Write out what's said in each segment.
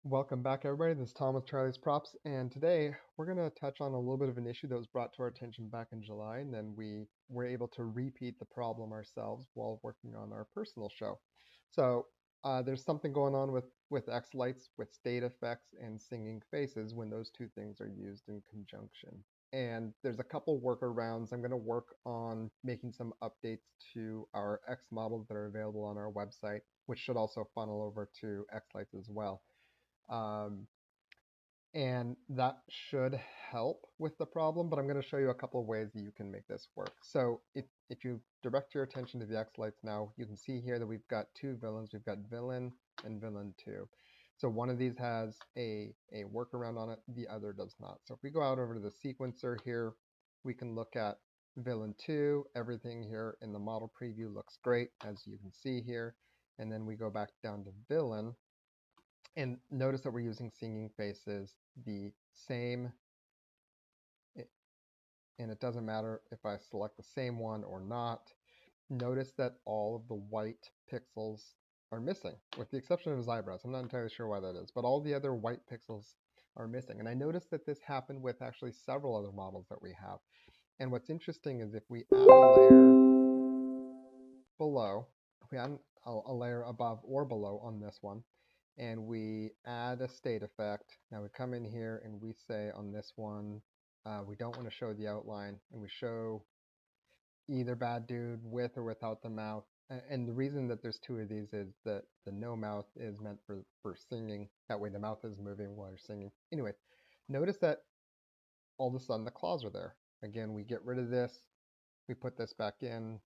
Welcome back, everybody. This is Tom with Charlie's Props, and today we're going to touch on a little bit of an issue that was brought to our attention back in July, and then we were able to repeat the problem ourselves while working on our personal show. So there's something going on with Xlights, with state effects and singing faces when those two things are used in conjunction. And there's a couple workarounds. I'm going to work on making some updates to our X models that are available on our website, which should also funnel over to Xlights as well. Um, and that should help with the problem, but I'm going to show you a couple of ways that you can make this work. So if you direct your attention to the Xlights now, you can see here that we've got two villains. We've got villain and villain 2. So one of these has a workaround on it, the other does not. So if we go out over to the sequencer here, we can look at villain 2. Everything here in the model preview looks great, as you can see here. And then we go back down to villain. And notice that we're using singing faces, the same, and it doesn't matter if I select the same one or not. Notice that all of the white pixels are missing, with the exception of his eyebrows. I'm not entirely sure why that is, but all the other white pixels are missing. And I noticed that this happened with actually several other models that we have. And what's interesting is if we add a layer below, if we add a layer above or below on this one, and we add a state effect. Now we come in here and we say on this one, we don't want to show the outline, and we show either bad dude with or without the mouth. And the reason that there's two of these is that the no mouth is meant for singing. That way the mouth is moving while you're singing. Anyway, notice that all of a sudden the claws are there. Again, we get rid of this. We put this back in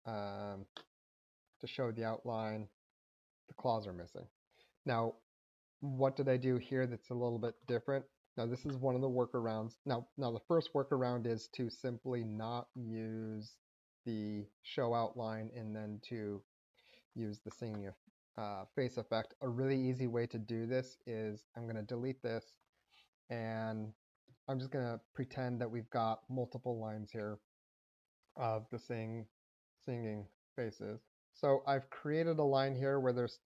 to show the outline. The claws are missing. Now, what did I do here that's a little bit different? Now, this is one of the workarounds. Now the first workaround is to simply not use the show outline and then to use the singing face effect. A really easy way to do this is I'm going to delete this, and I'm just going to pretend that we've got multiple lines here of the singing faces. So I've created a line here where there's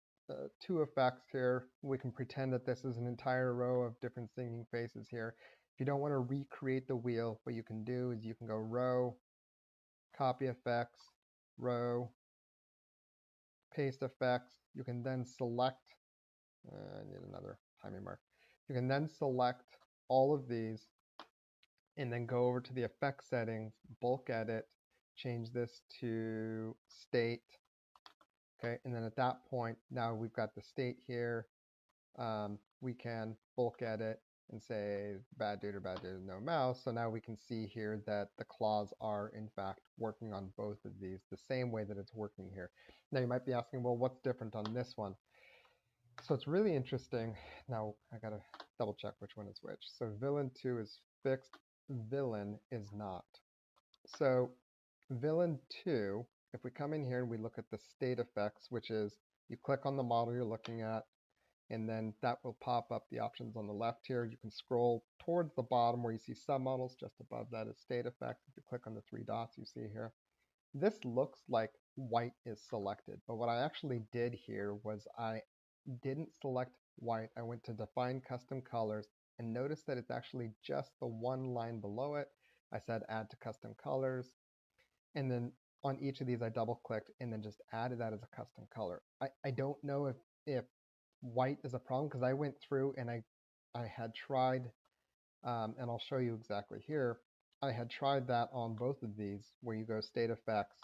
two effects here. We can pretend that this is an entire row of different singing faces here. If you don't want to recreate the wheel, what you can do is you can go row, copy effects, row, paste effects. You can then select, I need another timing mark. You can then select all of these and then go over to the effect settings, bulk edit, change this to state. Okay, and then at that point, now we've got the state here. We can bulk edit and say bad dude or bad dude, no mouse. So now we can see here that the claws are in fact working on both of these the same way that it's working here. Now you might be asking, well, what's different on this one? So it's really interesting. Now I gotta double check which one is which. So villain 2 is fixed, villain is not. So villain 2, if we come in here and we look at the state effects, which is you click on the model you're looking at, and then that will pop up the options on the left here. You can scroll towards the bottom where you see submodels. Just above that is state effects. If you click on the three dots you see here, this looks like white is selected. But what I actually did here was I didn't select white. I went to define custom colors, and notice that it's actually just the one line below it. I said add to custom colors, and then on each of these I double clicked and then just added that as a custom color. I don't know if white is a problem, because I went through and I had tried, and I'll show you exactly here. I had tried that on both of these where you go state effects,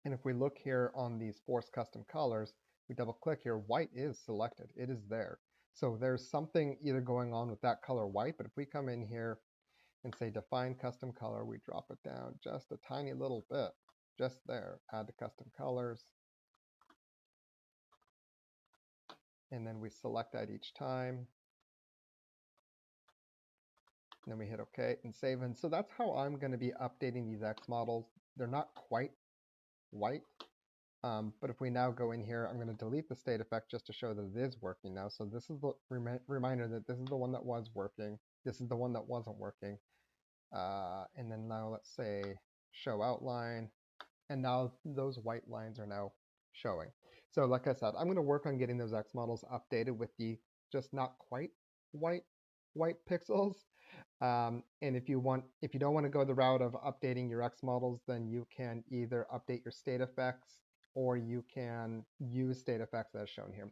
and if we look here on these force custom colors, we double click here, white is selected, it is there. So there's something either going on with that color white, but if we come in here and say define custom color, we drop it down just a tiny little bit, just there, add to custom colors, and then we select that each time. And then we hit OK and save. And so that's how I'm going to be updating these X models. They're not quite white, but if we now go in here, I'm going to delete the state effect just to show that it is working now. So this is the reminder that this is the one that was working. This is the one that wasn't working. And then now let's say show outline. And now those white lines are now showing. So like I said, I'm going to work on getting those X models updated with the just not quite white pixels. And if you don't want to go the route of updating your X models, then you can either update your state effects or you can use state effects as shown here.